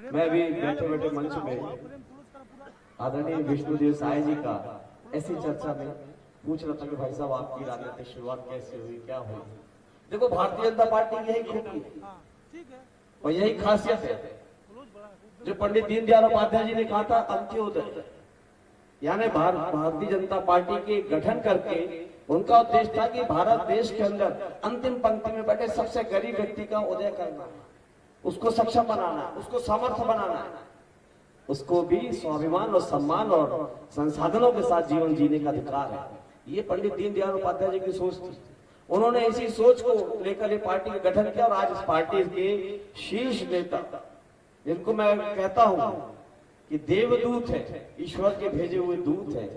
मैं भी बैठे बैठे मंच में आदरणीय विष्णुदेव साय जी का ऐसी चर्चा में पूछ रहा था कि भाई साहब आपकी राजनीतिक शुरुआत कैसे हुई, क्या हुई। देखो, भारतीय जनता पार्टी की यही खूबी है और यही खासियत है जो पंडित दीनदयाल उपाध्याय जी ने कहा था, अंत्योदय। यानी भारतीय जनता पार्टी के गठन करके उनका उद्देश्य था कि भारत देश के अंदर अंतिम पंक्ति में बैठे सबसे गरीब व्यक्ति का उदय करना, उसको सक्षम बनाना, उसको समर्थ बनाना, उसको भी स्वाभिमान और सम्मान और संसाधनों के साथ जीवन जीने का अधिकार है। ये पंडित दीनदयाल उपाध्याय जी की सोच थी। उन्होंने इसी सोच को लेकर ये पार्टी का गठन किया और आज इस पार्टी के शीर्ष नेता, जिनको मैं कहता हूं कि देवदूत है, ईश्वर के भेजे हुए दूत है,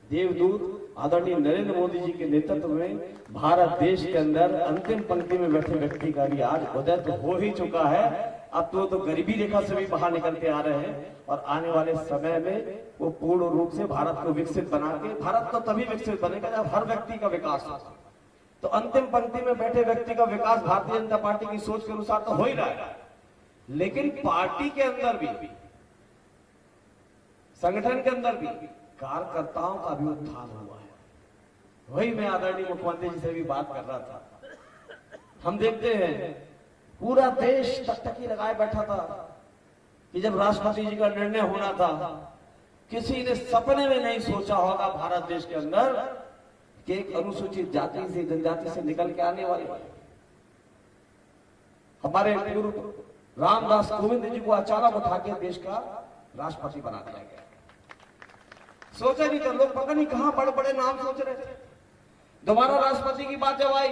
देवदूत आदरणीय नरेंद्र मोदी जी के नेतृत्व में भारत देश के अंदर अंतिम पंक्ति में बैठे व्यक्ति का भी आज उदय तो हो ही चुका है। अब तो गरीबी रेखा से भी बाहर निकलते आ रहे हैं और आने वाले समय में वो पूर्ण रूप से भारत को विकसित बना के, भारत तो तभी विकसित बनेगा जब हर व्यक्ति का विकास हो। तो अंतिम पंक्ति में बैठे व्यक्ति का विकास भारतीय जनता पार्टी की सोच के अनुसार तो हो ही रहा है, लेकिन पार्टी के अंदर भी, संगठन के अंदर भी कार्यकर्ताओं का भी उत्थान हुआ है। वही मैं आदरणीय मुख्यमंत्री जी से भी बात कर रहा था। हम देखते हैं पूरा देश टकटकी लगाए बैठा था कि जब राष्ट्रपति जी का निर्णय होना था, किसी ने सपने में नहीं सोचा होगा भारत देश के अंदर कि एक अनुसूचित जाति से, जनजाति से निकल के आने वाले हमारे पूर्व रामदास कोविंद जी को अचानक उठा के देश का राष्ट्रपति बना दिया गया। सोचा नहीं था, लोग पता नहीं कहां बड़े बड़े नाम सोच रहे थे। दोबारा राष्ट्रपति की बात जब आई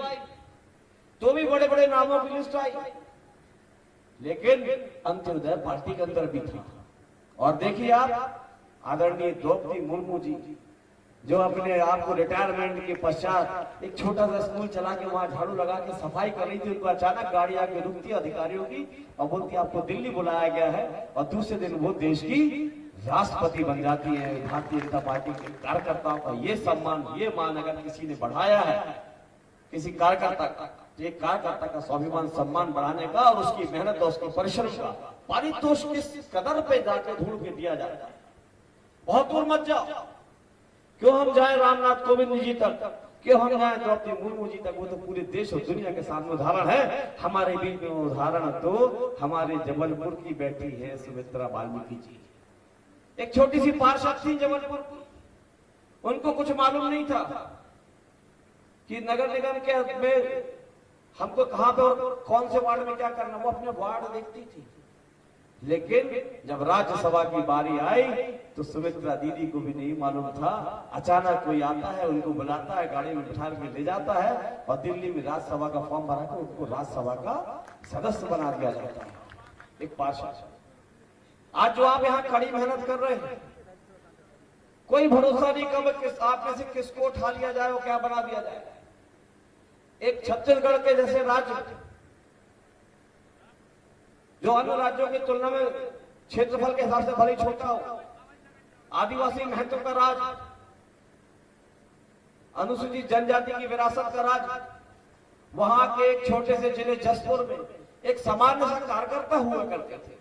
तो भी बड़े बड़े नामों की लिस्ट आई, लेकिन अंत्योदय पार्टी के अंदर भी था। और देखिए आप, आदरणीय द्रौपदी मुर्मू जी जो अपने आप को रिटायरमेंट के पश्चात एक छोटा सा स्कूल चला के वहां झाड़ू लगा के सफाई कर रही थी, उनको अचानक गाड़ी आके रुकती अधिकारियों की और बोलती आपको दिल्ली बुलाया गया है, और दूसरे दिन वो देश की राष्ट्रपति बन जाती है। भारतीय जनता पार्टी के कार्यकर्ताओं का ये सम्मान, ये मान अगर किसी ने बढ़ाया है, किसी कार्यकर्ता का, एक कार्यकर्ता का स्वाभिमान सम्मान बढ़ाने का और उसकी मेहनत और उसकी परिश्रम का पारितोषिक किस कदर पे जाकर ढूंढ के दिया जाता है। बहुत दूर मत जाओ, क्यों हम जाए रामनाथ कोविंद जी तक, क्यों हम जाए द्रौपदी मुर्मू जी तक, वो तो पूरे देश और दुनिया के सामने उदाहरण है। हमारे बीच में उदाहरण तो हमारे जबलपुर की बैठी है सुमित्रा वाल्मीकि जी। एक छोटी सी पार्षद थी जबलपुर, उनको कुछ मालूम नहीं था कि नगर निगम के में हमको कहां पे और कौन से वार्ड में क्या करना, वो अपने वार्ड देखती थी। लेकिन जब राज्यसभा की बारी आई तो सुमित्रा दीदी को भी नहीं मालूम था। अचानक कोई आता है, उनको बुलाता है, गाड़ी में बिठा के ले जाता है और दिल्ली में राज्यसभा का फॉर्म भरा कर उनको राज्यसभा का सदस्य बना दिया जाता है। एक पार्षद। आज जो आप यहाँ कड़ी मेहनत कर रहे हैं, कोई भरोसा नहीं कब आप में से किसको उठा लिया जाए और क्या बना दिया जाए। एक छत्तीसगढ़ के जैसे राज्य जो अन्य राज्यों की तुलना में क्षेत्रफल के हिसाब से भले छोटा हो, आदिवासी महत्व का राज्य, अनुसूचित जनजाति की विरासत का राज्य, वहां के एक छोटे से जिले जसपुर में एक सामान्य सा कार्यकर्ता हुआ करते थे।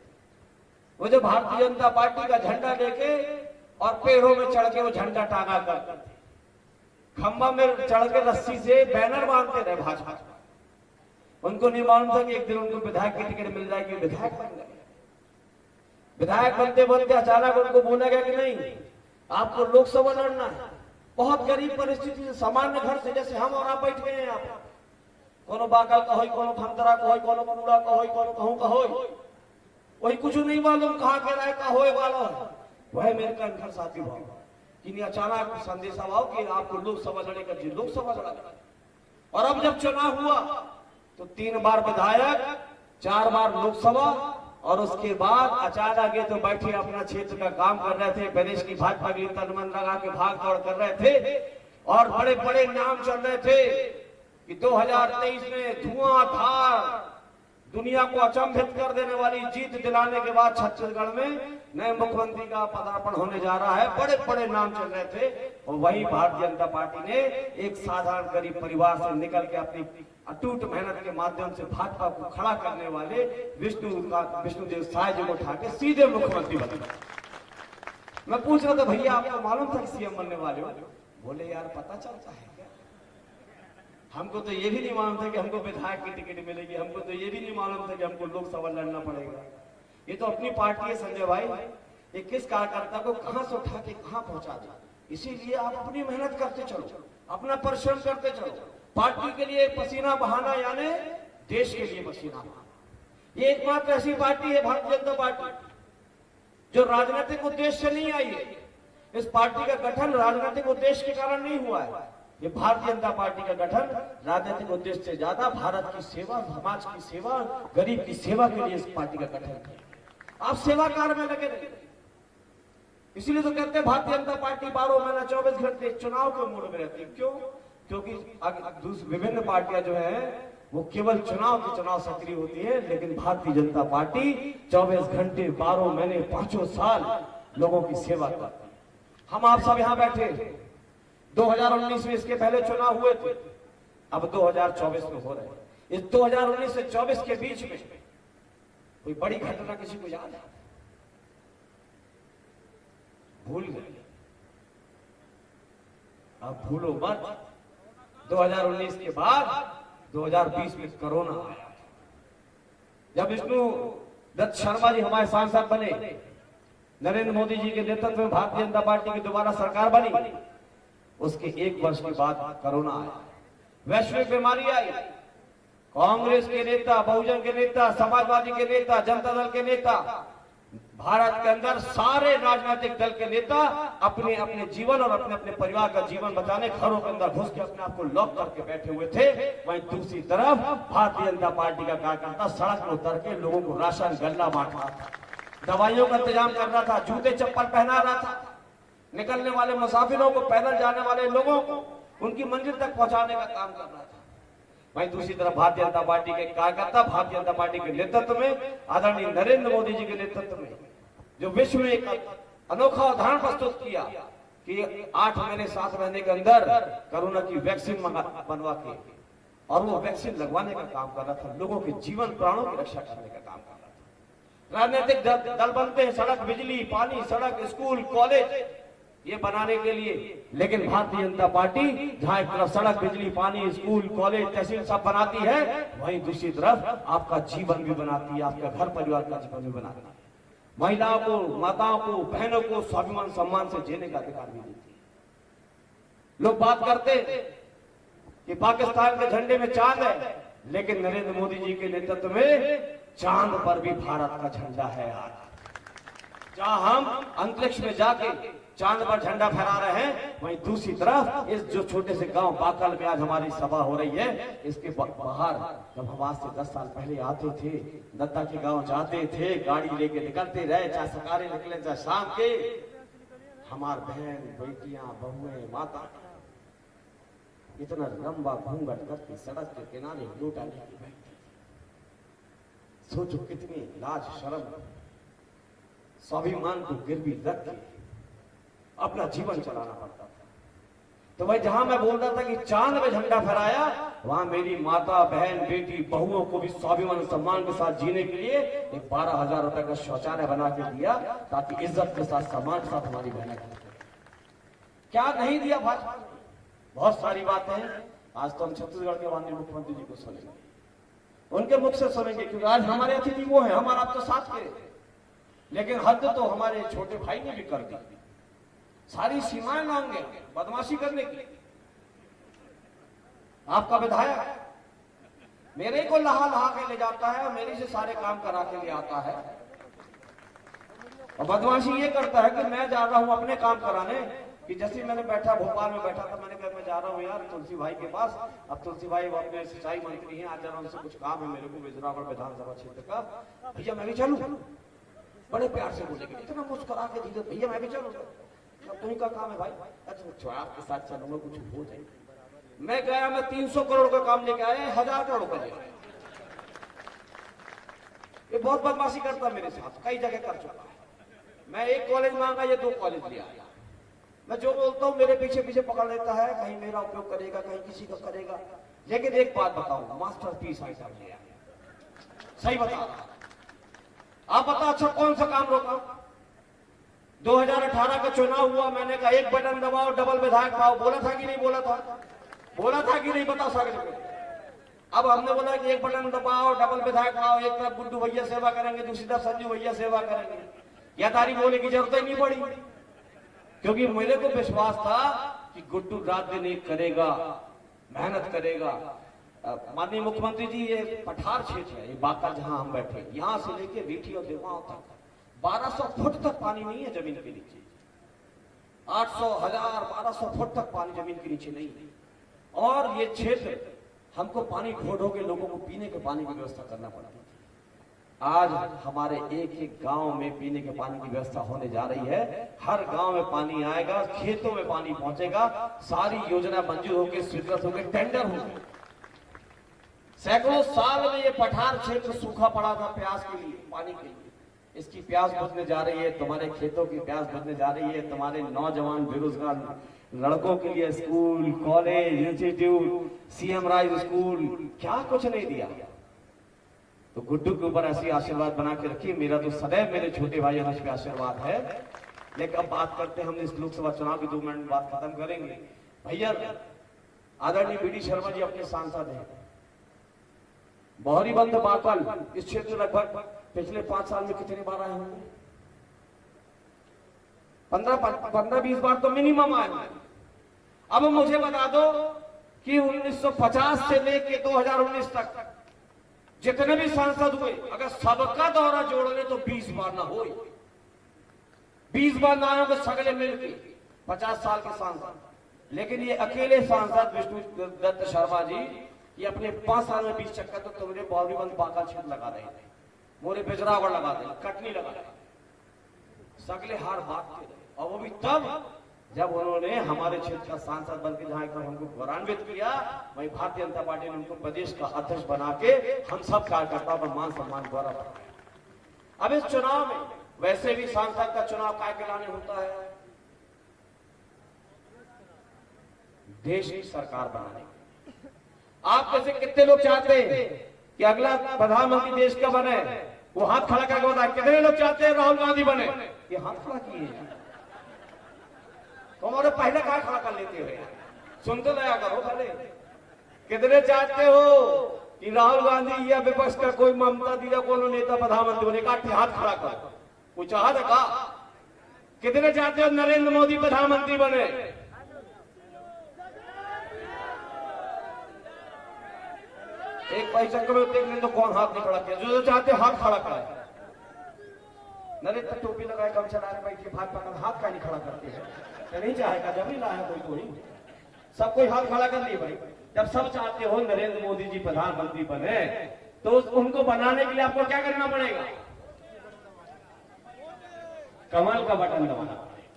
वो जो भारतीय जनता पार्टी का झंडा लेके और पेड़ों में चढ़ के वो झंडा टांगा करते थे, खंबा में चढ़ के रस्सी से बैनर बांधते रहे भाजपा। उनको नहीं मालूम था कि एक दिन उनको विधायक की टिकट मिल जाएगी, विधायक बन गए। विधायक बनते बनते अचानक उनको बोला गया कि नहीं, आपको लोकसभा लड़ना है। बहुत गरीब परिस्थिति से, सामान्य घर से, जैसे हम और आप बैठ गए हैं। आप कोनो बागल का हो, कोनो खमतरा का हो, कोनो कूड़ा का हो, कोनो कहूं का हो, वही कुछ नहीं मालूम कहाँ के राय का होए वाला है। वह मेरे कंठर साथी भाव कि अचानक संदेश आओ कि आपको लोकसभा लड़ेगा जी, लोकसभा लड़ेगा। और अब जब चुनाव हुआ तो 3 बार विधायक, 4 बार लोकसभा, और उसके बाद अचानक ये तो बैठे अपना क्षेत्र का काम कर रहे थे, प्रदेश की भाजपा के लिए तन मन लगा के भाग दौड़ कर रहे थे और बड़े बड़े नाम चल रहे थे कि 2023 में धुआंधार दुनिया को अचंभित कर देने वाली जीत दिलाने के बाद छत्तीसगढ़ में नए मुख्यमंत्री का पदार्पण होने जा रहा है। बड़े बड़े नाम चल रहे थे और वही भारतीय जनता पार्टी ने एक साधारण गरीब परिवार से निकल के अपनी अटूट मेहनत के माध्यम से भाजपा को खड़ा करने वाले विष्णुदेव साय जी को उठा के सीधे मुख्यमंत्री बने। मैं पूछ रहा था भैया आपको मालूम था कि सीएम बनने वाले हो? बोले यार पता चलता है क्या, हमको तो ये भी नहीं मालूम था कि हमको विधायक की टिकट मिलेगी, हमको तो ये भी नहीं मालूम था कि हमको लोकसभा लड़ना पड़ेगा। ये तो अपनी पार्टी है संजय भाई, ये किस कार्यकर्ता को कहां से उठा के कहां पहुंचा दे। इसीलिए आप अपनी मेहनत करते चलो, अपना परिश्रम करते चलो, पार्टी के लिए पसीना बहाना यानी देश के लिए पसीना बहाना। ये एकमात्र ऐसी पार्टी है भारतीय जनता पार्टी जो राजनीतिक उद्देश्य से नहीं आई है। इस पार्टी का गठन राजनीतिक उद्देश्य के कारण नहीं हुआ है। ये भारतीय जनता पार्टी का गठन राजनीतिक उद्देश्य से ज्यादा भारत की सेवा, समाज की सेवा, गरीब की सेवा के लिए इस पार्टी का गठन किया। आप सेवा कार्य में लगे रहे, इसीलिए तो कहते हैं भारतीय जनता पार्टी 12 महीना 24 घंटे चुनाव के मूड में रहती है। क्यों? क्योंकि विभिन्न पार्टियां जो है वो केवल चुनाव की चुनाव सक्रिय होती है, लेकिन भारतीय जनता पार्टी 24 घंटे 12 महीने 5 साल लोगों की सेवा करती है। हम आप सब यहाँ बैठे 2019 में, इसके पहले चुनाव हुए थे, अब 2024 में हो रहे हैं। इस 2019 से 24 के बीच में कोई बड़ी घटना किसी को याद है? भूल गए? अब भूलो मत। 2019 के बाद 2020 में कोरोना आया। जब विष्णु दत्त शर्मा जी हमारे सांसद बने, नरेंद्र मोदी जी के नेतृत्व में भारतीय जनता पार्टी की दोबारा सरकार बनी, उसके 1 वर्ष के बाद कोरोना आया, वैश्विक बीमारी आई। कांग्रेस के नेता, बहुजन के नेता, समाजवादी के नेता, जनता दल के नेता, भारत के अंदर सारे राजनीतिक दल के नेता अपने अपने जीवन और अपने अपने परिवार का जीवन बचाने घरों के अंदर घुस के अपने आप को लॉक करके बैठे हुए थे। वहीं दूसरी तरफ भारतीय जनता पार्टी का कार्यकर्ता सड़क में उतर के लोगों को राशन गल्ला बांट रहा था, दवाइयों का इंतजाम कर रहा था, जूते चप्पल पहना रहा था, निकलने वाले मुसाफिरों को, पैदल जाने वाले लोगों को उनकी मंजिल तक पहुंचाने का काम कर रहा था। वहीं दूसरी तरफ भारतीय जनता पार्टी के कार्यकर्ता भारतीय जनता पार्टी के नेतृत्व में, आदरणीय नरेंद्र मोदी जी के नेतृत्व में, जो विश्व में एक अनोखा उदाहरण प्रस्तुत किया कि 8 महीने 7 महीने के अंदर कोरोना की वैक्सीन बनवा के, और वो वैक्सीन लगवाने का काम कर रहा था, लोगों के जीवन प्राणों की रक्षा करने का काम कर रहा था। राजनीतिक दल बनते हैं सड़क, बिजली, पानी, सड़क, स्कूल, कॉलेज ये बनाने के लिए, लेकिन भारतीय जनता पार्टी जहां एक तरफ सड़क, बिजली, पानी, स्कूल, कॉलेज, तहसील सब बनाती है, वहीं दूसरी तरफ आपका जीवन भी बनाती है, आपका घर परिवार का जीवन भी बनाती है, महिलाओं को, माताओं को, बहनों को स्वाभिमान सम्मान से जीने का अधिकार भी देती है। लोग बात करते कि पाकिस्तान के झंडे में चांद है, लेकिन नरेंद्र मोदी जी के नेतृत्व में चांद पर भी भारत का झंडा है। आज जहां हम अंतरिक्ष में जाके चांद पर झंडा फहरा रहे हैं, वहीं दूसरी तरफ इस जो छोटे से गांव बाकल में आज हमारी सभा हो रही है, इसके बाहर जब हम आज से 10 साल पहले आते थे, दत्ता के गांव जाते थे, गाड़ी लेके निकलते रहे, चाहे सकारे निकले चाहे शाम के, हमार बहन, बेटियां, बहुएं, माता इतना लंबा घूंघट करके सड़क के किनारे लोटा लेके बैठते। सोचो कितनी लाज शर्म, स्वाभिमान को गिरवी रख के अपना जीवन चलाना पड़ता था। तो भाई जहां मैं बोल रहा था कि चांद में झंडा फहराया, वहां मेरी माता, बहन, बेटी, बहुओं को भी स्वाभिमान सम्मान के साथ जीने के लिए एक 12,000 रुपए का शौचालय बना के दिया, ताकि इज्जत के साथ, सम्मान के साथ हमारी बहनें क्या नहीं दिया भाजपा ने। बहुत सारी बातें हैं, आज तो हम छत्तीसगढ़ के माननीय मुख्यमंत्री जी को सुनेंगे, उनके मुख से सुनेंगे, क्योंकि आज हमारे अतिथि वो है, हमारा आप तो साथ के, लेकिन हद तो हमारे छोटे भाई ने भी कर दी, सारी सीमाएं लांग गए बदमाशी करने की। आपका विधायक मेरे को लहा लहा के ले जाता है और मेरे से सारे काम करा के ले आता है, और बदमाशी ये करता है कि मैं जा रहा हूं अपने काम कराने, कि जैसे मैंने बैठा भोपाल में बैठा था, मैंने कहा मैं जा रहा हूं यार तुलसी भाई के पास, अब तुलसी भाई अपने सिंचाई मंत्री हैं, आज जरा उनसे कुछ काम है मेरे को बिजरागढ़ विधानसभा क्षेत्र का, भैया मैं भी चलूं। बड़े प्यार से बोले, इतना मुस्कुरा के दीजिए, भैया मैं भी चलूं, तुम्हें का काम है भाई? अच्छा आपके साथ चलूंगा, कुछ हो जाए। मैं गया, मैं 300 करोड़ का काम लेके आया, 1000 करोड़ का ले आया। ये बहुत बदमाशी करता मेरे साथ, कई जगह कर चुका है। मैं एक कॉलेज मांगा, ये 2 कॉलेज ले आया। मैं जो बोलता हूँ मेरे पीछे पीछे पकड़ लेता है, कहीं मेरा उपयोग करेगा, कहीं किसी का करेगा। लेकिन एक बात बताऊं, मास्टरपीस आइटम लिया, सही बता रहा। आप बता, अच्छा कौन सा काम रोका? 2018 का चुनाव हुआ, मैंने कहा एक बटन दबाओ डबल विधायक पाओ, बोला था कि नहीं बोला था? बोला था कि नहीं, बता सकते? अब हमने बोला कि एक बटन दबाओ डबल विधायक पाओ, एक तरफ गुड्डू भैया सेवा करेंगे, दूसरी तरफ संजू भैया सेवा करेंगे। या तारी बोले की जरूरत ही नहीं पड़ी, क्योंकि मेरे को विश्वास था कि गुड्डू रात दिन एक करेगा, मेहनत करेगा। माननीय मुख्यमंत्री जी, ये पठार क्षेत्र है, ये बाका जहां हम बैठे, यहां से लेके रीठी और देवाओं तक 1200 फुट तक पानी नहीं है जमीन के नीचे। 800, 1000, 1200 फुट तक पानी जमीन के नीचे नहीं है। और ये क्षेत्र हमको पानी ढो ढो के लोगों को पीने के पानी की व्यवस्था करना पड़ती थी। आज हमारे एक एक गांव में पीने के पानी की व्यवस्था होने जा रही है। हर गांव में पानी आएगा, खेतों में पानी पहुंचेगा, सारी योजना मंजूर होकर स्वीकृत होकर टेंडर होंगे। सैकड़ों साल में ये पठार क्षेत्र सूखा पड़ा था प्यास के लिए, पानी के लिए। इसकी प्यास बुझने जा रही है, तुम्हारे खेतों की प्यास बुझने जा रही है। तुम्हारे नौजवान बेरोजगार लड़कों के लिए school, college, institute, CM rise school, क्या कुछ नहीं दिया। तो गुड्डू के ऊपर ऐसी आशीर्वाद बना के रखिए। मेरा तो सदैव मेरे छोटे भाई अनुज पे आशीर्वाद है। लेकिन अब बात करते हैं, हम इस लोकसभा चुनाव की 2 मिनट में बात खत्म करेंगे। भैया आदरणीय बीडी शर्मा जी अपने सांसद हैं। बहरीबंद बाकल इस क्षेत्र लगभग पिछले 5 साल में कितने बार आए होंगे? 15-20 बार तो मिनिमम आए होंगे। अब मुझे बता दो कि 1950 से लेके 2019 तक जितने भी सांसद हुए, अगर सबका दौरा जोड़ ले तो 20 बार ना हो। 20 बार ना आए सगले मिलके 50 साल के सांसद। लेकिन ये अकेले सांसद विष्णु दत्त शर्मा जी, ये अपने 5 साल में 20 चक्कर तो तुम्हारे बहरीबंद बाका क्षेत्र लगा रहे थे, मोरे बिजरावड़ लगा दे, कटनी लगा दे, सगले हार भागते रहे। और वो भी तब जब उन्होंने हमारे क्षेत्र का सांसद बनकर जहां पर हमको गौरवान्वित किया, वही भारतीय जनता पार्टी ने उनको प्रदेश का अध्यक्ष बना के हम सब कार्यकर्ताओं पर मान सम्मान गौरव बढ़ाया। अब इस चुनाव में वैसे भी सांसद का चुनाव काय के लाने होता है? देश की सरकार बनाने। आप में से कितने लोग चाहते हैं कि अगला प्रधानमंत्री देश का बने? वो हाथ खड़ा करके बताए कितने लोग चाहते हैं राहुल गांधी बने? ये हाथ खड़ा किए तुम्हारे पहले कहा खड़ा कर लेते हुए, सुनते रहा करो पहले। कितने चाहते हो कि राहुल गांधी या विपक्ष का कोई ममता दीदा कोनो नेता प्रधानमंत्री बने? काटे हाथ खड़ा कर, वो चाह रखा। कितने चाहते हो नरेंद्र मोदी प्रधानमंत्री बने? एक पैसा करो देख लें तो कौन हाथ नहीं खड़ा किया? जो चाहते हाथ खड़ा कराए। नरेंद्र टोपी लगाए, गमछा डाले, बैठे भाजपा का हाथ का नहीं खड़ा करते हैं। नहीं चाहेगा, जब नहीं लाया कोई सब कोई हाथ खड़ा कर लिए भाई। जब सब चाहते हो नरेंद्र मोदी जी प्रधानमंत्री बने, तो उनको बनाने के लिए आपको क्या करना पड़ेगा? कमल का बटन दबाना पड़ेगा।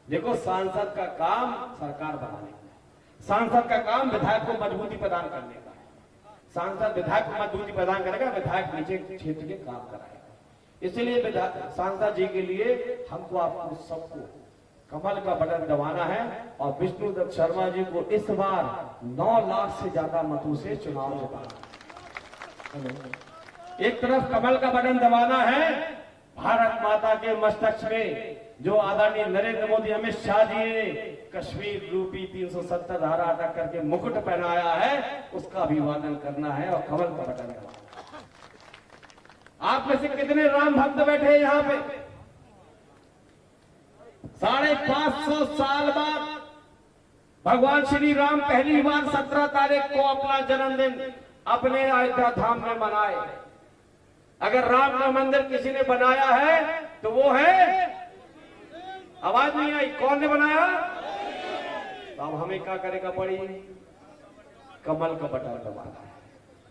देखो, सांसद का काम सरकार बनाने का, सांसद का काम विधायक को मजबूती प्रदान करने का। सांसद विधायक को मजबूती प्रदान करेगा, विधायक नीचे क्षेत्र के काम कराएगा। इसलिए सांसद जी के लिए हमको आपको सबको कमल का बटन दबाना है और विष्णु दत्त शर्मा जी को इस बार 9 लाख से ज्यादा मतों से चुनाव जिताना। एक तरफ कमल का बटन दबाना है, भारत माता के मस्तक में जो आदरणीय नरेंद्र मोदी अमित शाह जी ने कश्मीर रूपी 370 धारा अटक करके मुकुट पहनाया है, उसका अभिवादन करना है और कमल का बटन दबाना। आप में से कितने राम भक्त बैठे हैं यहाँ पे? 550 साल बाद भगवान श्री राम पहली बार 17 तारीख को अपना जन्मदिन अपने अयोध्या धाम में मनाए। अगर राम का मंदिर किसी ने बनाया है तो वो है, आवाज नहीं आई, कौन ने बनाया? तो अब हमें क्या करेगा पड़ी? कमल का बटन दबाना है।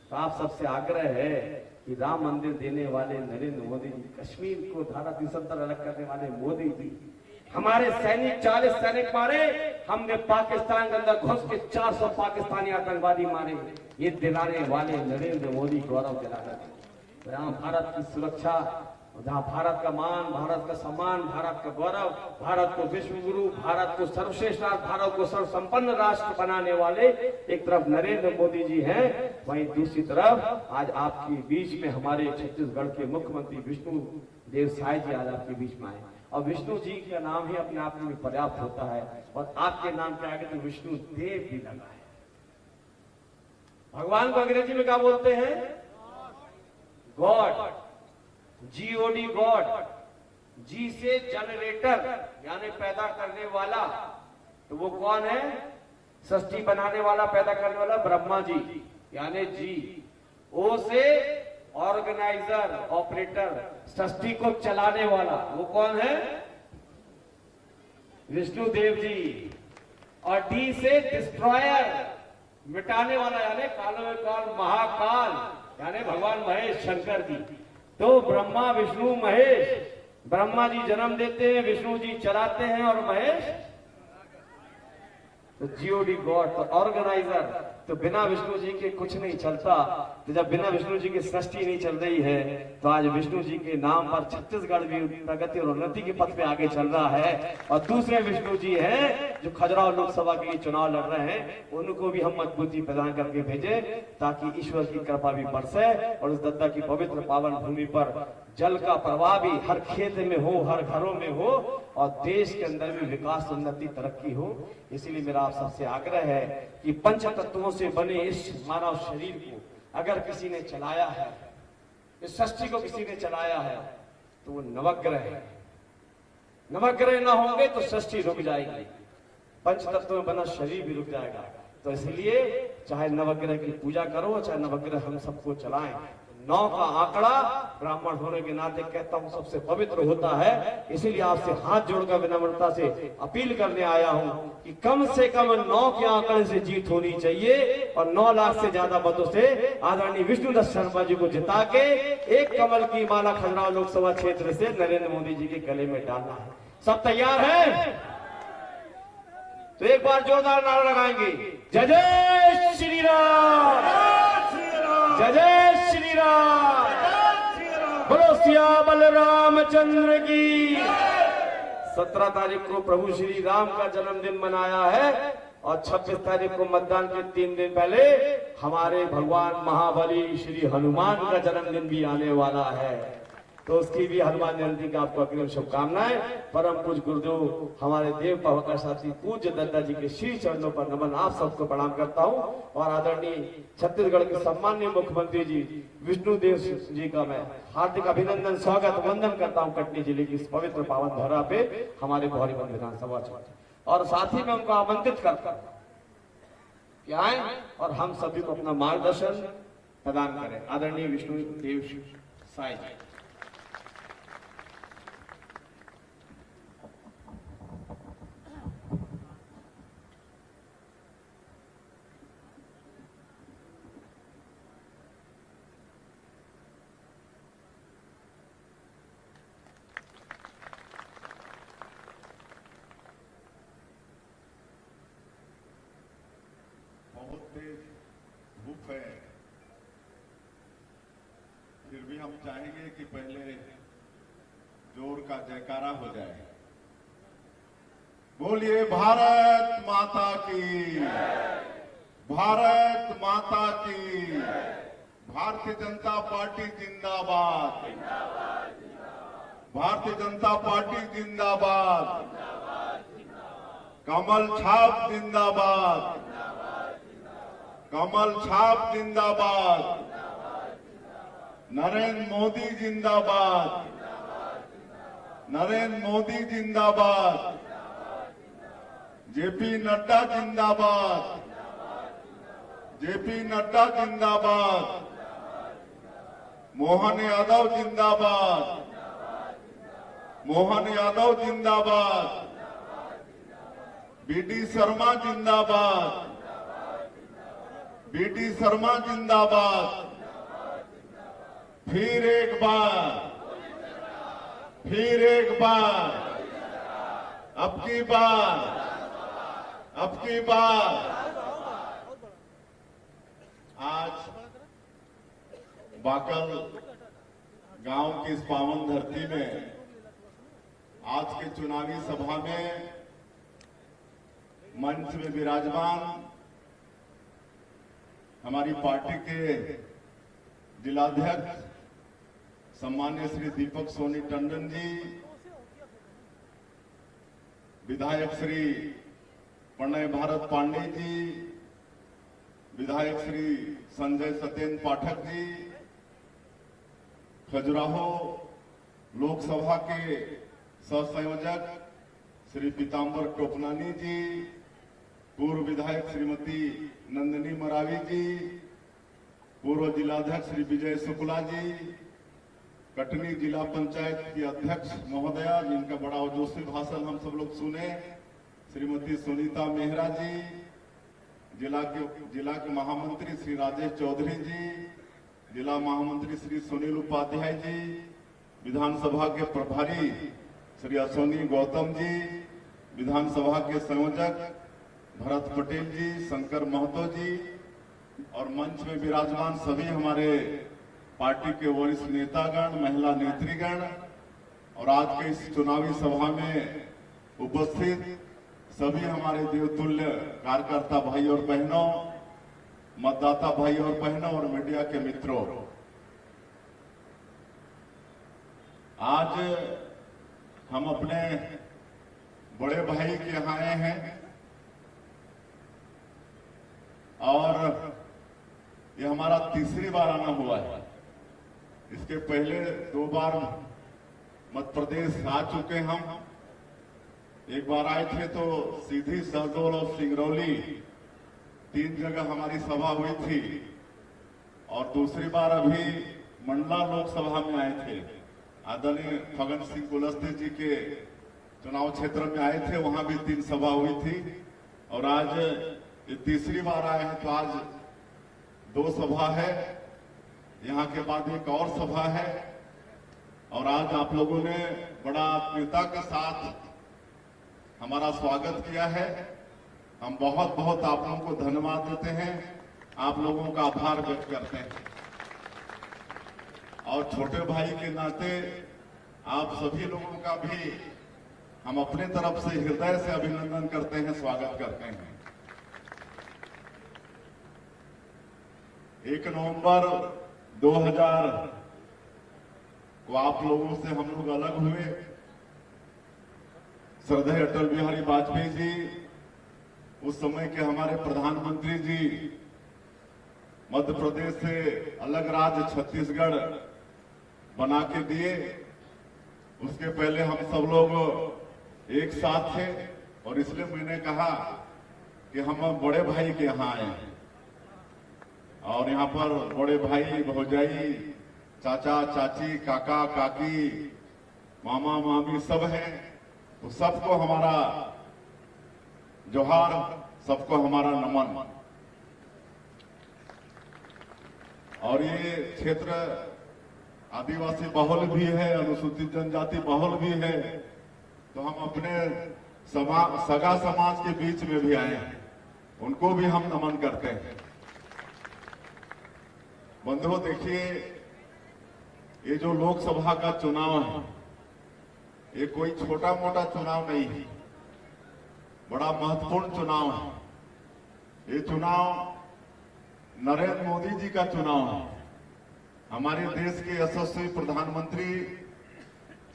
तो आप सबसे आग्रह है कि राम मंदिर देने वाले नरेंद्र मोदी जी, कश्मीर को धारा 370 अलग करने वाले मोदी जी, हमारे सैनिक 40 सैनिक मारे, हमने पाकिस्तान के अंदर घुस के 400 पाकिस्तानी आतंकवादी मारे, ये दिलाने वाले नरेंद्र मोदी गौरव दिलाना। राम भारत की सुरक्षा जहां भारत का मान, भारत का सम्मान, भारत का गौरव, भारत को विश्व गुरु, भारत को सर्वश्रेष्ठ राष्ट्र, भारत को सर्वसंपन्न राष्ट्र बनाने वाले एक तरफ नरेंद्र मोदी जी हैं, वहीं दूसरी तरफ आज आपके बीच में हमारे छत्तीसगढ़ के मुख्यमंत्री विष्णु देव साय जी आज आपके बीच में आए। और विष्णु जी का नाम ही अपने आप में पर्याप्त होता है, और आपके नाम के आगे तो विष्णु देव भी लगा है। भगवान को अंग्रेजी में क्या बोलते हैं? God, GOD God. जी से जनरेटर यानी पैदा करने वाला, तो वो कौन है? सृष्टि बनाने वाला, पैदा करने वाला ब्रह्मा जी यानी जी। ओ से ऑर्गेनाइजर, ऑपरेटर, सृष्टि को चलाने वाला, वो कौन है? विष्णु देव जी। और डी से डिस्ट्रॉयर, मिटाने वाला यानी कालो काल महाकाल यानी भगवान महेश शंकर जी। तो ब्रह्मा विष्णु महेश, ब्रह्मा जी जन्म देते हैं, विष्णु जी चलाते हैं, और महेश तो जीओडी गॉड, तो ऑर्गेनाइजर। तो बिना विष्णु जी के कुछ नहीं चलता। तो जब बिना विष्णु जी की सृष्टि नहीं चल रही है, तो आज विष्णु जी के नाम पर छत्तीसगढ़ भी प्रगति और उन्नति के पथ पे आगे चल रहा है। और दूसरे विष्णु जी हैं जो खजुराहो लोकसभा के लिए चुनाव लड़ रहे हैं, उनको भी हम मजबूती प्रदान करके भेजे, ताकि ईश्वर की कृपा भी बरसे और उस दत्ता की पवित्र पावन भूमि पर जल का प्रवाह भी हर खेत में हो, हर घरों में हो, और देश के अंदर भी विकास, उन्नति, तरक्की हो। इसीलिए मेरा आप सबसे आग्रह है कि पंच तत्वों से बने इस मानव शरीर को अगर किसी ने चलाया है, इस सृष्टि को किसी ने चलाया है, तो वो नवग्रह है। नवग्रह ना होंगे तो सृष्टि रुक जाएगी, पंच तत्वों में बना शरीर भी रुक जाएगा। तो इसलिए चाहे नवग्रह की पूजा करो, चाहे नवग्रह हम सबको चलाएं। 9 का आंकड़ा ब्राह्मण होने के नाते कहता हूं सबसे पवित्र होता है। इसीलिए आपसे हाथ जोड़कर विनम्रता से अपील करने आया हूं कि कम से कम 9 के आंकड़े से जीत होनी चाहिए, और 9 लाख से ज्यादा मतों से आदरणीय विष्णुदत्त शर्मा जी को जिता के एक कमल की माला खजुराहो लोकसभा क्षेत्र से नरेंद्र मोदी जी के गले में डालना है। सब तैयार है? तो एक बार जोरदार नारा लगाएंगे, जय जय श्री राम, जय जय श्री राम, बोलो सियावर रामचंद्र की। 17 तारीख को प्रभु श्री राम का जन्मदिन मनाया है, और 26 तारीख को मतदान के 3 दिन पहले हमारे भगवान महाबली श्री हनुमान का जन्मदिन भी आने वाला है। तो उसकी भी हनुमान जयंती का आपको अग्रिम शुभकामनाएं। परम पूज्य गुरुदेव हमारे देव पावकर साथी पूज्य दत्ता जी के श्री चरणों पर नमन आप सबको प्रणाम करता हूं। और आदरणीय छत्तीसगढ़ के सम्माननीय मुख्यमंत्री जी विष्णु देव जी का मैं हार्दिक अभिनंदन, स्वागत, वंदन करता हूं कटनी जिले की इस पवित्र पावन धरा पे हमारे भौरीबंद विधानसभा क्षेत्र। और साथ ही में उनको आमंत्रित करता कि आए और हम सभी को अपना मार्गदर्शन प्रदान करें। आदरणीय विष्णु देव साय जी। बहुत तेज धूप है, फिर भी हम चाहेंगे कि पहले जोर का जयकारा हो जाए। बोलिए भारत माता की, भारत माता की, भारतीय जनता पार्टी जिंदाबाद, भारतीय जनता पार्टी जिंदाबाद, कमल छाप जिंदाबाद, कमल छाप जिंदाबाद, नरेंद्र मोदी जिंदाबाद, नरेंद्र मोदी जिंदाबाद, जेपी नड्डा जिंदाबाद, जेपी नड्डा जिंदाबाद, मोहन यादव जिंदाबाद, मोहन यादव जिंदाबाद, बीडी शर्मा जिंदाबाद, बीडी शर्मा जिंदाबाद, फिर एक बार, फिर एक बार, अब की बार, अब की बार। आज बाकल गांव की इस पावन धरती में आज के चुनावी सभा में मंच में विराजमान हमारी पार्टी के जिलाध्यक्ष सम्मान्य श्री दीपक सोनी टंडन जी, विधायक श्री प्रणय भारत पांडे जी, विधायक श्री संजय सत्येंद्र पाठक जी, खजुराहो लोकसभा के सहसंयोजक श्री पीताम्बर टोपनानी जी, पूर्व विधायक श्रीमती नंदिनी मरावी जी, पूर्व जिलाध्यक्ष श्री विजय शुक्ला जी, कटनी जिला पंचायत की अध्यक्ष महोदया जिनका बड़ा ओजस्वी भाषण हम सब लोग सुने, श्रीमती सुनीता मेहरा जी, जिला के महामंत्री श्री राजेश चौधरी जी, जिला महामंत्री श्री सुनील उपाध्याय जी, विधानसभा के प्रभारी श्री अश्विनी गौतम जी, विधानसभा के संयोजक भरत पटेल जी, शंकर महतो जी और मंच में विराजमान सभी हमारे पार्टी के वरिष्ठ नेतागण, महिला नेत्रीगण और आज के इस चुनावी सभा में उपस्थित सभी हमारे देवतुल्य कार्यकर्ता भाई और बहनों, मतदाता भाई और बहनों और मीडिया के मित्रों, आज हम अपने बड़े भाई के यहाँ आए हैं और ये हमारा तीसरी बार आना हुआ है। इसके पहले 2 बार मध्य प्रदेश आ चुके हम। एक बार आए थे तो सीधी, सहडोल और सिंगरौली 3 जगह हमारी सभा हुई थी और दूसरी बार अभी मंडला लोकसभा में आए थे। आदरणीय फगन सिंह कुलस्ते जी के चुनाव क्षेत्र में आए थे, वहां भी 3 सभा हुई थी और आज ये तीसरी बार आए हैं। तो आज 2 सभा है, यहाँ के बाद एक और सभा है और आज आप लोगों ने बड़ा आत्मीयता के साथ हमारा स्वागत किया है। हम बहुत बहुत आप लोगों को धन्यवाद देते हैं, आप लोगों का आभार व्यक्त करते हैं और छोटे भाई के नाते आप सभी लोगों का भी हम अपने तरफ से हृदय से अभिनंदन करते हैं, स्वागत करते हैं। 1 नवंबर 2000 को आप लोगों से हम लोग अलग हुए। श्रद्धेय अटल बिहारी वाजपेयी जी, उस समय के हमारे प्रधानमंत्री जी, मध्य प्रदेश से अलग राज्य छत्तीसगढ़ बना के दिए। उसके पहले हम सब लोग एक साथ थे और इसलिए मैंने कहा कि हम बड़े भाई के यहाँ आए हैं और यहाँ पर बड़े भाई, भौजाई, चाचा, चाची, काका, काकी, मामा, मामी सब हैं। तो सबको हमारा जोहार, सबको हमारा नमन। और ये क्षेत्र आदिवासी बहुल भी है, अनुसूचित जनजाति बहुल भी है, तो हम अपने सगा समाज के बीच में भी आए हैं, उनको भी हम नमन करते हैं। बंधुओं, देखिए, ये जो लोकसभा का चुनाव है, ये कोई छोटा मोटा चुनाव नहीं है, बड़ा महत्वपूर्ण चुनाव है। ये चुनाव नरेंद्र मोदी जी का चुनाव है। हमारे देश के यशस्वी प्रधानमंत्री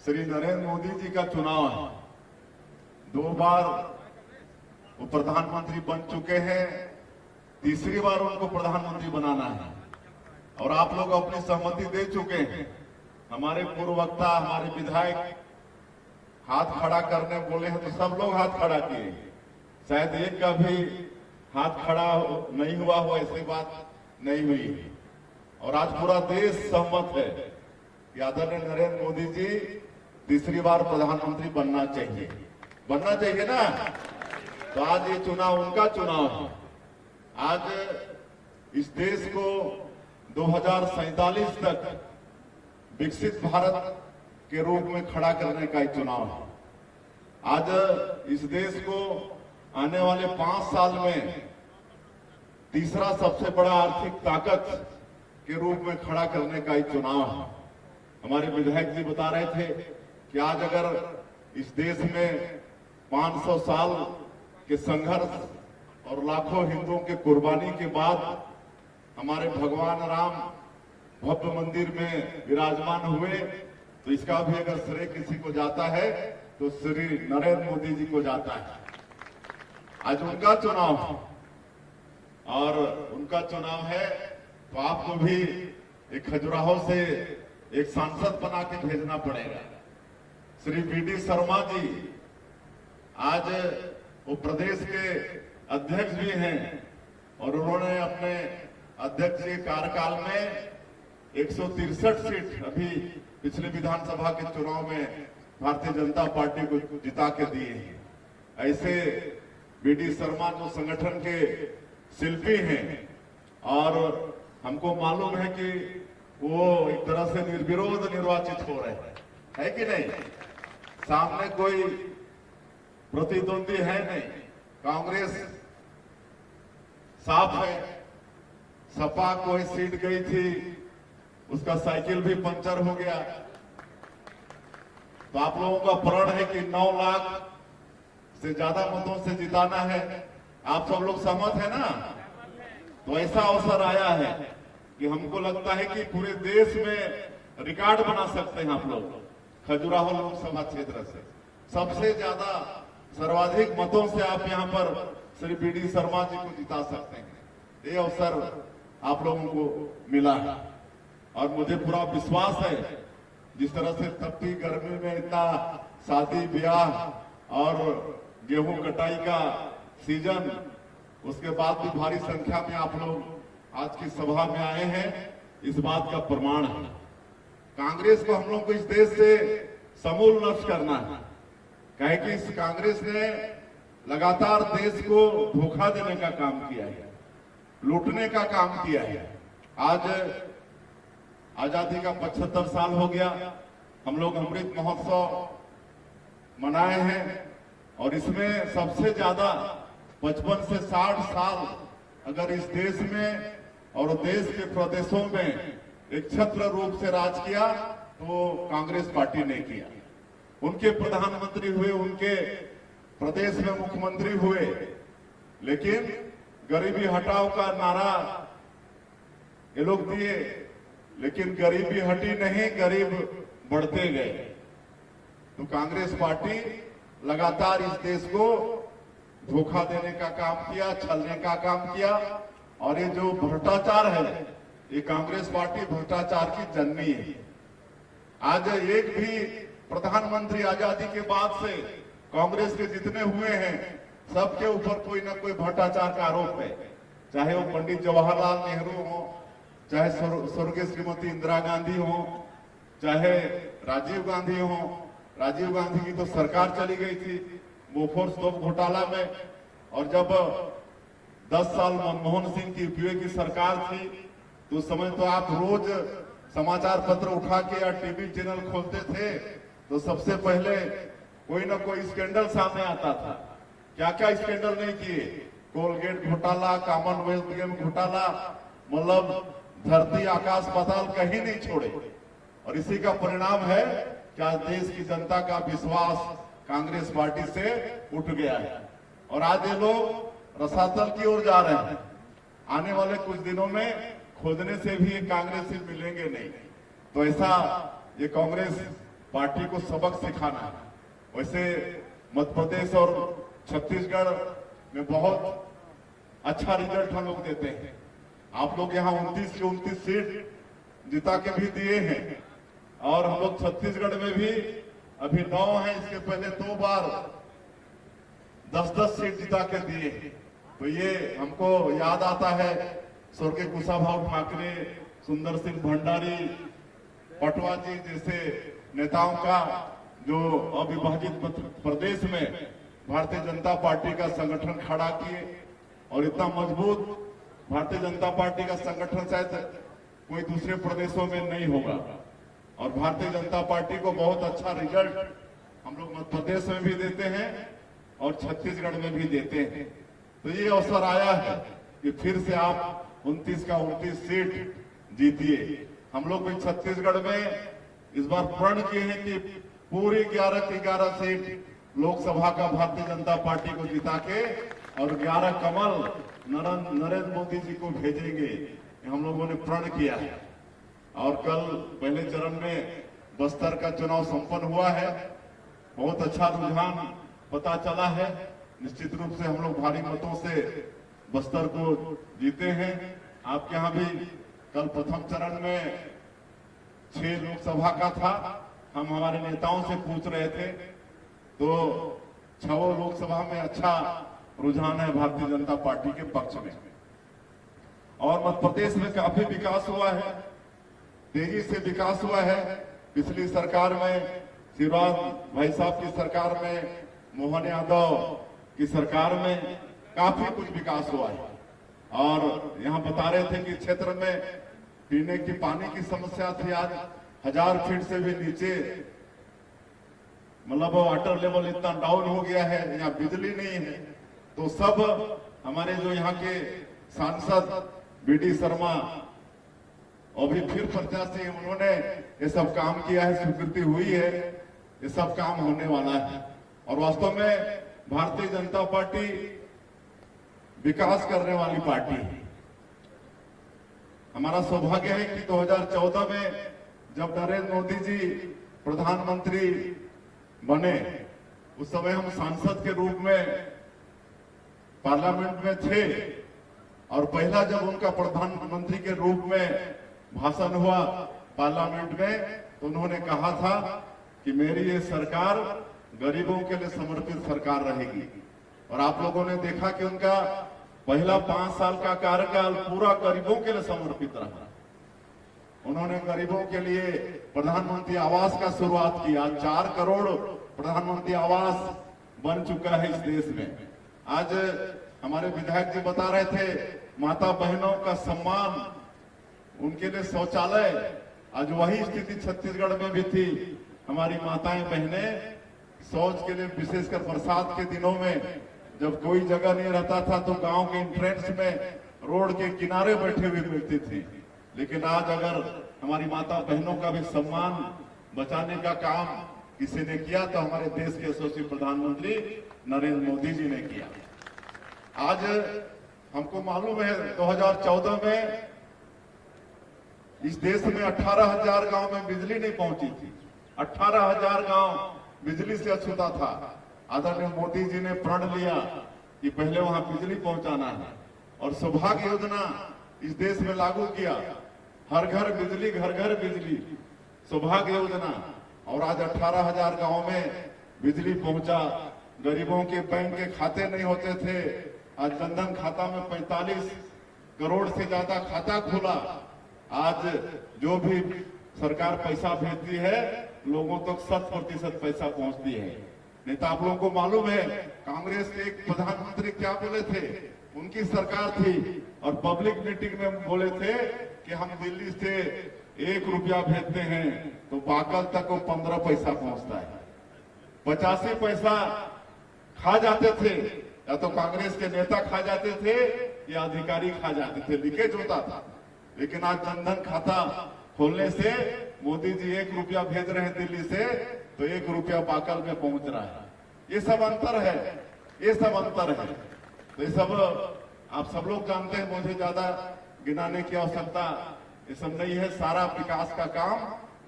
श्री नरेंद्र मोदी जी का चुनाव है। 2 बार वो प्रधानमंत्री बन चुके हैं, तीसरी बार उनको प्रधानमंत्री बनाना है और आप लोग अपनी सहमति दे चुके हैं। हमारे पूर्व वक्ता, हमारे विधायक हाथ खड़ा करने बोले हैं तो सब लोग हाथ खड़ा किए, शायद एक का भी हाथ खड़ा नहीं हुआ हो, ऐसी बात नहीं हुई। और आज पूरा देश सहमत है कि आदरणीय नरेंद्र मोदी जी तीसरी बार प्रधानमंत्री बनना चाहिए ना। तो आज ये चुनाव उनका चुनाव है। आज इस देश को 2047 तक विकसित भारत के रूप में खड़ा करने का एक चुनाव है। आज इस देश को आने वाले 5 साल में तीसरा सबसे बड़ा आर्थिक ताकत के रूप में खड़ा करने का एक चुनाव है। हमारे विधायक जी बता रहे थे कि आज अगर इस देश में 500 साल के संघर्ष और लाखों हिंदुओं के कुर्बानी के बाद हमारे भगवान राम भव्य मंदिर में विराजमान हुए, तो इसका भी अगर श्रेय किसी को जाता है तो श्री नरेंद्र मोदी जी को जाता है। आज उनका चुनाव है और उनका चुनाव है, तो आपको भी एक खजुराहो से एक सांसद बना के भेजना पड़ेगा। श्री वीडी शर्मा जी आज वो प्रदेश के अध्यक्ष भी हैं और उन्होंने अपने अध्यक्ष के कार्यकाल में 163 सीट अभी पिछले विधानसभा के चुनाव में भारतीय जनता पार्टी को जिता के दिए हैं। ऐसे वीडी शर्मा जो संगठन के शिल्पी हैं और हमको मालूम है कि वो एक तरह से निर्विरोध निर्वाचित हो रहे हैं, है कि नहीं? सामने कोई प्रतिद्वंदी है नहीं, कांग्रेस साफ है। सपा कोई सीट गई थी, उसका साइकिल भी पंचर हो गया। तो आप लोगों का प्रण है कि 9 लाख से ज्यादा मतों से जिताना है। आप सब लोग सहमत है ना? तो ऐसा अवसर आया है कि हमको लगता है कि पूरे देश में रिकॉर्ड बना सकते हैं आप लोग। खजुराहो लोकसभा क्षेत्र से सबसे ज्यादा सर्वाधिक मतों से आप यहां पर श्री वीडी शर्मा जी को जिता सकते हैं। ये अवसर आप लोगों को मिला है और मुझे पूरा विश्वास है, जिस तरह से तपती गर्मी में इतना शादी ब्याह और गेहूं कटाई का सीजन, उसके बाद भी भारी संख्या में आप लोग आज की सभा में आए हैं, इस बात का प्रमाण है। कांग्रेस को हम लोग को इस देश से समूल नष्ट करना है, कहे कि इस कांग्रेस ने लगातार देश को धोखा देने का काम किया है, लूटने का काम किया है। आज आजादी का 75 साल हो गया, हम लोग अमृत महोत्सव मनाए हैं और इसमें सबसे ज्यादा 55 से 60 साल अगर इस देश में और देश के प्रदेशों में एक छत्र रूप से राज किया तो कांग्रेस पार्टी ने किया। उनके प्रधानमंत्री हुए, उनके प्रदेश में मुख्यमंत्री हुए, लेकिन गरीबी हटाओ का नारा ये लोग दिए, लेकिन गरीबी हटी नहीं, गरीब बढ़ते गए। तो कांग्रेस पार्टी लगातार इस देश को धोखा देने का काम किया, छलने का काम किया और ये जो भ्रष्टाचार है, ये कांग्रेस पार्टी भ्रष्टाचार की जननी है। आज एक भी प्रधानमंत्री आजादी के बाद से कांग्रेस के जितने हुए हैं, सबके ऊपर कोई ना कोई भ्रष्टाचार का आरोप है, चाहे वो पंडित जवाहरलाल नेहरू हो, चाहे स्वर्गीय श्रीमती इंदिरा गांधी हो, चाहे राजीव गांधी हो। राजीव गांधी की तो सरकार चली गई थी बोफोर्स तोप घोटाला में, और जब 10 साल मनमोहन सिंह की यूपीए की सरकार थी तो उस समय तो आप रोज समाचार पत्र उठा के या टीवी चैनल खोलते थे तो सबसे पहले कोई ना कोई स्कैंडल सामने आता था। क्या क्या स्कैंडल नहीं किए, कोलगेट घोटाला, कॉमनवेल्थ गेम घोटाला, मतलब धरती आकाश पाताल कहीं नहीं छोड़े। और इसी का परिणाम है कि आज देश की जनता का विश्वास कांग्रेस पार्टी से उठ गया है और आज ये लोग रसातल की ओर जा रहे हैं। आने वाले कुछ दिनों में खोदने से भी ये कांग्रेसी मिलेंगे नहीं। तो ऐसा ये कांग्रेस पार्टी को सबक सिखाना है। वैसे मध्य प्रदेश और छत्तीसगढ़ में बहुत अच्छा रिजल्ट हम लोग देते हैं। आप लोग यहाँ 29 के 29 सीट जिता के भी दिए हैं और हम लोग छत्तीसगढ़ में भी अभी 9 हैं, इसके पहले 2 बार 10-10 सीट जिता के दिए हैं। तो ये हमको याद आता है स्वर्गीय कुशाभाऊ ठाकरे, सुंदर सिंह भंडारी, पटवा जी जैसे नेताओं का जो अविभाजित प्रदेश में भारतीय जनता पार्टी का संगठन खड़ा किए और इतना मजबूत भारतीय जनता पार्टी का संगठन शायद कोई दूसरे प्रदेशों में नहीं होगा। और भारतीय जनता पार्टी को बहुत अच्छा रिजल्ट हम लोग मध्य प्रदेश में भी देते हैं और छत्तीसगढ़ में भी देते हैं। तो ये अवसर आया है कि फिर से आप 29 का 29 सीट जीतिए। हम लोग भी छत्तीसगढ़ में इस बार प्रण किए हैं कि पूरी 11 की 11 सीट लोकसभा का भारतीय जनता पार्टी को जिता के और 11 कमल नरेंद्र मोदी जी को भेजेंगे, हम लोगों ने प्रण किया है। और कल पहले चरण में बस्तर का चुनाव संपन्न हुआ है, बहुत अच्छा रुझान पता चला है। निश्चित रूप से हम लोग भारी मतों से बस्तर को जीते हैं। आपके यहाँ भी कल प्रथम चरण में 6 लोकसभा का था, हम हमारे नेताओं से पूछ रहे थे तो 6 लोकसभा में अच्छा रुझान है भारतीय जनता पार्टी के पक्ष में। और मध्य प्रदेश में काफी विकास हुआ है, तेजी से विकास हुआ है। पिछली सरकार में शिवराज भाई साहब की सरकार में, मोहन यादव की सरकार में काफी कुछ विकास हुआ है। और यहाँ बता रहे थे कि क्षेत्र में पीने की पानी की समस्या थी, आज 1000 फीट से भी नीचे मतलब वाटर लेवल इतना डाउन हो गया है, यहाँ बिजली नहीं है। तो सब हमारे जो यहाँ के सांसद बीडी शर्मा और भी फिर प्रत्याशी, उन्होंने ये सब काम किया है, स्वीकृति हुई है, ये सब काम होने वाला है। और वास्तव में भारतीय जनता पार्टी विकास करने वाली पार्टी है। हमारा सौभाग्य है कि 2014 में जब नरेंद्र मोदी जी प्रधानमंत्री बने, उस समय हम सांसद के रूप में पार्लियामेंट में थे। और पहला जब उनका प्रधानमंत्री के रूप में भाषण हुआ पार्लियामेंट में, तो उन्होंने कहा था कि मेरी ये सरकार गरीबों के लिए समर्पित सरकार रहेगी। और आप लोगों ने देखा कि उनका पहला 5 साल का कार्यकाल पूरा गरीबों के लिए समर्पित रहा। उन्होंने गरीबों के लिए प्रधानमंत्री आवास का शुरुआत किया। 4 करोड़ प्रधानमंत्री आवास बन चुका है इस देश में। आज हमारे विधायक जी बता रहे थे, माता बहनों का सम्मान, उनके लिए शौचालय, आज वही स्थिति छत्तीसगढ़ में भी थी। हमारी माताएं बहनें शौच के लिए, विशेषकर बरसात के दिनों में जब कोई जगह नहीं रहता था तो गांव के एंट्रेंस में रोड के किनारे बैठे हुए मिलती थी। लेकिन आज अगर हमारी माता बहनों का भी सम्मान बचाने का काम किसी ने किया तो हमारे देश के यशस्वी प्रधानमंत्री नरेंद्र मोदी जी ने किया। आज हमको मालूम है 2014 में इस देश में 18,000 गांव में बिजली नहीं पहुंची थी। 18,000 गांव बिजली से अछूता था। आदरणीय मोदी जी ने प्रण लिया कि पहले वहां बिजली पहुंचाना है और सौभाग्य योजना इस देश में लागू किया। हर घर बिजली, घर घर बिजली, सौभाग्य योजना। और आज 18,000 गांव में बिजली पहुंचा। गरीबों के बैंक के खाते नहीं होते थे, आज जनधन खाता में 45 करोड़ से ज्यादा खाता खुला। आज जो भी सरकार पैसा भेजती है लोगों तक 100% पैसा पहुंचती है। नहीं तो आप लोगों को मालूम है कांग्रेस के एक प्रधानमंत्री क्या बोले थे, उनकी सरकार थी और पब्लिक मीटिंग में बोले थे कि हम दिल्ली से 1 रुपया भेजते हैं तो बाकल तक वो 15 पैसा पहुंचता है। 85 पैसा खा जाते थे, या तो कांग्रेस के नेता खा जाते थे या अधिकारी खा जाते थे, लीकेज होता था। लेकिन आज जनधन खाता खोलने से मोदी जी 1 रुपया भेज रहे हैं दिल्ली से तो 1 रुपया बाकल में पहुंच रहा है। ये सब अंतर है, ये सब अंतर है। तो ये सब आप सब लोग जानते हैं, मुझे ज्यादा गिनाने की आवश्यकता ये सब नहीं है। सारा विकास का काम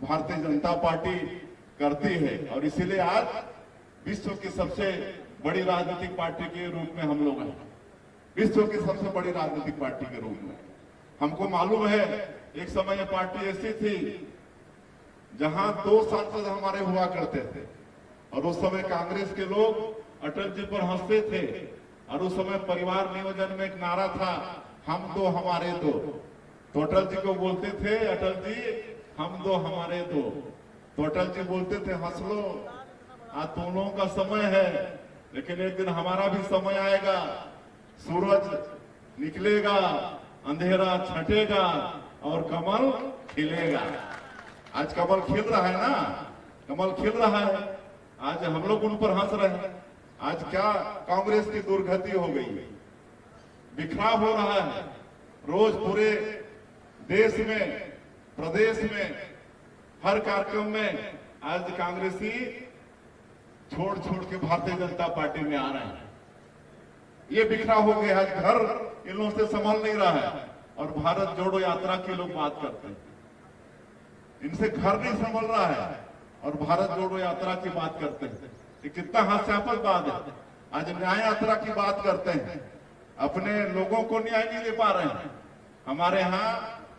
भारतीय जनता पार्टी करती है और इसीलिए आज विश्व की सबसे बड़ी राजनीतिक पार्टी के रूप में हम लोग हैं। विश्व की सबसे बड़ी राजनीतिक पार्टी के रूप में हमको मालूम है एक समय ये पार्टी ऐसी थी जहां 2 सांसद हमारे हुआ करते थे और उस समय कांग्रेस के लोग अटल जी पर हंसते थे। और उस समय परिवार नियोजन में एक नारा था, हम 2 हमारे 2। तो अटल जी को बोलते थे, अटल जी हम 2 हमारे 2। तो अटल जी बोलते थे, हंस लो, आज तुम लोगों का समय है, लेकिन एक दिन हमारा भी समय आएगा, सूरज निकलेगा, अंधेरा छटेगा और कमल खिलेगा। आज कमल खिल रहा है ना, कमल खिल रहा है। आज हम लोग उन पर हंस रहे हैं। आज क्या कांग्रेस की दुर्गति हो गई, बिखराव हो रहा है। रोज पूरे देश में, प्रदेश में, हर कार्यक्रम में आज कांग्रेसी छोड़ छोड़ के भारतीय जनता पार्टी में आ रहे हैं। ये बिखरा हो गया, आज घर इन लोगों से संभल नहीं रहा है और भारत जोड़ो यात्रा की लोग बात करते हैं। इनसे घर नहीं संभल रहा है और भारत जोड़ो यात्रा की बात करते हैं। ये कितना हास्यास्पद बात है। आज न्याय यात्रा की बात करते हैं, अपने लोगों को न्याय नहीं दे पा रहे हैं। हमारे यहाँ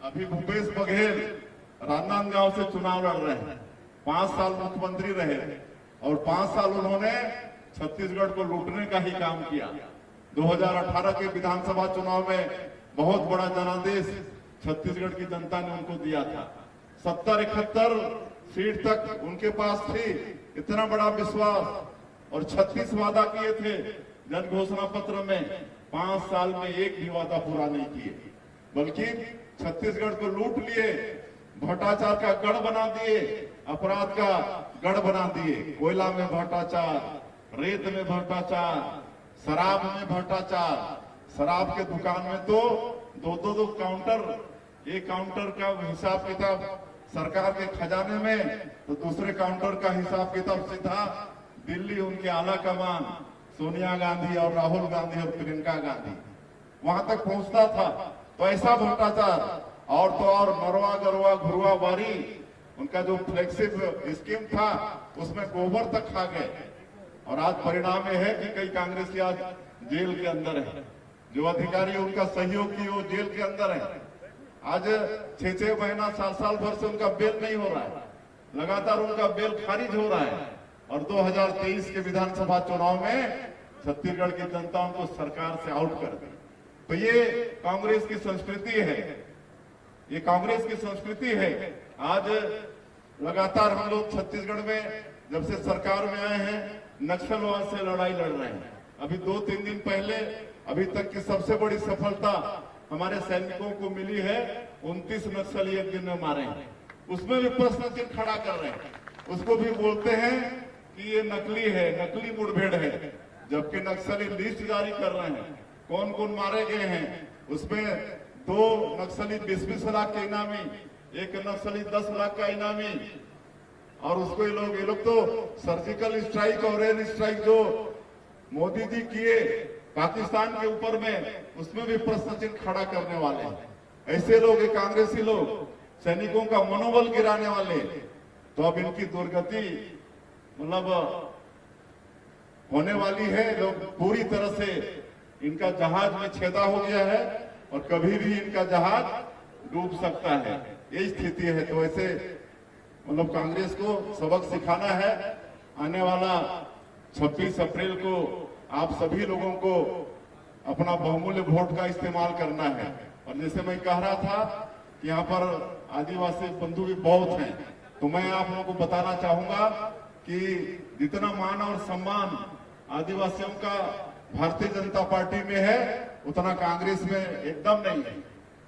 अभी भूपेश बघेल राजनांदगांव से चुनाव लड़ रहे हैं, 5 साल मुख्यमंत्री रहे और 5 साल उन्होंने छत्तीसगढ़ को लूटने का ही काम किया। 2018 के विधानसभा चुनाव में बहुत बड़ा जनादेश छत्तीसगढ़ की जनता ने उनको दिया था। 70-71 सीट तक उनके पास थी, इतना बड़ा विश्वास, और 36 वादा किए थे जन घोषणा पत्र में। 5 साल में एक भी वादा पूरा नहीं किए, बल्कि छत्तीसगढ़ को लूट लिए, भ्रष्टाचार का गढ़ बना दिए, अपराध का गढ़ बना दिए। कोयला में भ्रष्टाचार, रेत में भ्रष्टाचार, शराब में भ्रष्टाचार। शराब के दुकान में तो दो काउंटर, एक काउंटर का हिसाब किताब सरकार के खजाने में, तो दूसरे काउंटर का हिसाब किताब सीधा दिल्ली, उनके आला कमान सोनिया गांधी और राहुल गांधी और प्रियंका गांधी, वहां तक पहुंचता था। तो ऐसा भ्रष्टाचार, और तो और नरवा गरवा घुरवा बारी, उनका जो फ्लेक्सिब स्कीम था उसमें गोबर तक खा गए। और आज परिणाम यह है कि कई कांग्रेसी आज जेल के अंदर है, जो अधिकारी उनका सहयोग किए वो जेल के अंदर है। आज 6-6 महीना 7 भर से उनका बेल नहीं हो रहा है, लगातार उनका बेल खारिज हो रहा है। और 2023 के विधानसभा चुनाव में छत्तीसगढ़ की जनता उनको सरकार से आउट कर दी। तो ये कांग्रेस की संस्कृति है, ये कांग्रेस की संस्कृति है। आज लगातार हम लोग छत्तीसगढ़ में जब से सरकार में आए हैं नक्सलवाद से लड़ाई लड़ रहे हैं। अभी 2-3 दिन पहले अभी तक की सबसे बड़ी सफलता हमारे सैनिकों को मिली है, 29 नक्सली एक दिन में मारे हैं। उसमें भी प्रश्न चिन्ह खड़ा कर रहे हैं, उसको भी बोलते हैं कि ये नकली है, नकली मुठभेड़ है, जबकि नक्सली लिस्ट जारी कर रहे हैं कौन कौन मारे गए हैं। उसमें 2 नक्सली 20-20 लाख के इनामी, एक नक्सली 10 लाख का इनामी। और उसको ये लोग तो सर्जिकल स्ट्राइक और एयर स्ट्राइक जो मोदी जी किए पाकिस्तान के ऊपर में, उसमें भी प्रश्न चिन्ह खड़ा करने वाले हैं। ऐसे लोग, ये कांग्रेसी लोग सैनिकों का मनोबल गिराने वाले। तो अब इनकी दुर्गति मतलब होने वाली है। लोग पूरी तरह से, इनका जहाज में छेदा हो गया है और कभी भी इनका जहाज डूब सकता है, यही स्थिति है। तो ऐसे मतलब कांग्रेस को सबक सिखाना है। आने वाला 26 अप्रैल को आप सभी लोगों को अपना बहुमूल्य वोट का इस्तेमाल करना है। और जैसे मैं कह रहा था कि यहाँ पर आदिवासी बंधु भी बहुत हैं, तो मैं आप लोगों को बताना चाहूंगा कि जितना मान और सम्मान आदिवासियों का भारतीय जनता पार्टी में है, उतना कांग्रेस में एकदम नहीं है।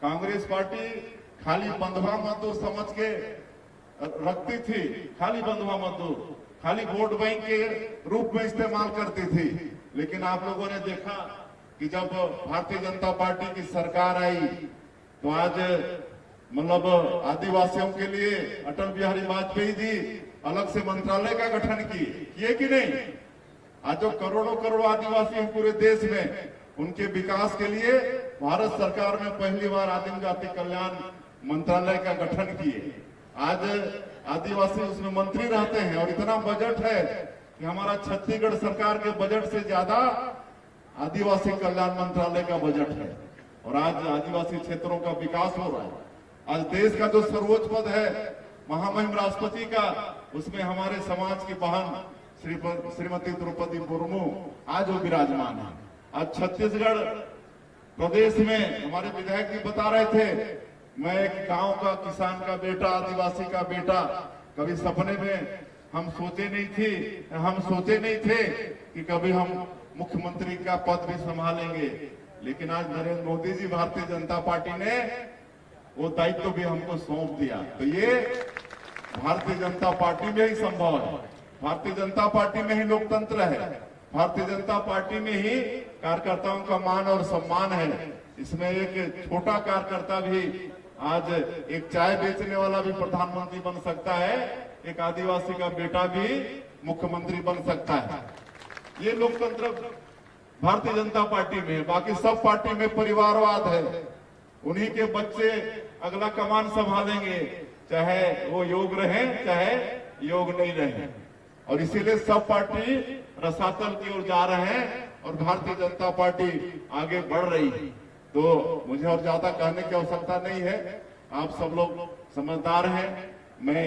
कांग्रेस पार्टी खाली बंधुआ मजदूर समझ के रखती थी, खाली बंधुआ मजदूर, खाली वोट बैंक के रूप में इस्तेमाल करती थी। लेकिन आप लोगों ने देखा कि जब भारतीय जनता पार्टी की सरकार आई तो आज मतलब आदिवासियों के लिए अटल बिहारी वाजपेयी जी अलग से मंत्रालय का गठन किए कि नहीं। आज जो करोड़ों आदिवासी हैं पूरे देश में, उनके विकास के लिए भारत सरकार में पहली बार आदिम जाति कल्याण मंत्रालय का गठन किए। आज आदिवासी उसमें मंत्री रहते हैं और इतना बजट है कि हमारा छत्तीसगढ़ सरकार के बजट से ज्यादा आदिवासी कल्याण मंत्रालय का बजट है। और आज आदिवासी क्षेत्रों का विकास हो रहा है। आज देश का जो सर्वोच्च पद है महामहिम राष्ट्रपति का, उसमें हमारे समाज की बहन श्रीमती द्रौपदी मुर्मू आज वो विराजमान है। आज छत्तीसगढ़ प्रदेश में हमारे विधायक जी बता रहे थे, मैं एक गांव का किसान का बेटा, आदिवासी का बेटा, कभी सपने में हम सोचे नहीं थे कि कभी हम मुख्यमंत्री का पद भी संभालेंगे। लेकिन आज नरेंद्र मोदी जी भारतीय जनता पार्टी ने वो दायित्व भी हमको सौंप दिया। तो ये भारतीय जनता पार्टी में ही संभव है, भारतीय जनता पार्टी में ही लोकतंत्र है, भारतीय जनता पार्टी में ही कार्यकर्ताओं का मान और सम्मान है। इसमें एक छोटा कार्यकर्ता भी आज एक चाय बेचने वाला भी प्रधानमंत्री बन सकता है, एक आदिवासी का बेटा भी मुख्यमंत्री बन सकता है। ये लोकतंत्र भारतीय जनता पार्टी में है। बाकी सब पार्टी में परिवारवाद है, उन्हीं के बच्चे अगला कमान संभालेंगे, चाहे वो योग रहे चाहे योग नहीं रहे। और इसीलिए सब पार्टी रसातल की ओर जा रहे हैं और भारतीय जनता पार्टी आगे बढ़ रही है। तो मुझे और ज्यादा कहने की आवश्यकता नहीं है, आप सब लोग समझदार हैं। मैं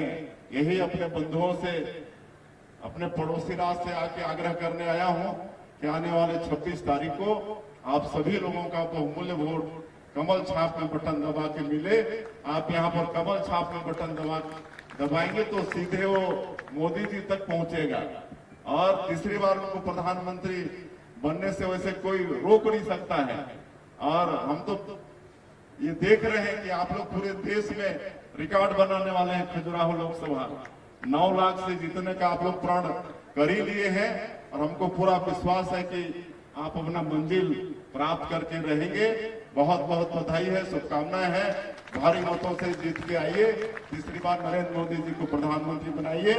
यही अपने बंधुओं से, अपने पड़ोसी राज्य से आके आग्रह करने आया हूं कि आने वाले 26 तारीख को आप सभी लोगों का बहुमूल्य वोट कमल छाप में बटन दबा के मिले। आप यहाँ पर कमल छाप में बटन दबाएंगे तो सीधे वो मोदी जी तक पहुंचेगा और तीसरी बार उनको प्रधानमंत्री बनने से वैसे कोई रोक नहीं सकता है। और हम तो ये देख रहे हैं कि आप लोग पूरे देश में रिकॉर्ड बनाने वाले हैं। खजुराहो लोकसभा 9 लाख से जीतने का आप लोग प्रण कर ही लिए हैं और हमको पूरा विश्वास है कि आप अपना मंजिल प्राप्त करके रहेंगे। बहुत बहुत बधाई है, शुभकामनाएं हैं। भारी मतों से जीत के आइए, तीसरी बार नरेंद्र मोदी जी को प्रधानमंत्री बनाइए।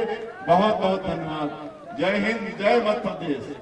बहुत बहुत धन्यवाद। जय हिंद, जय मध्य प्रदेश।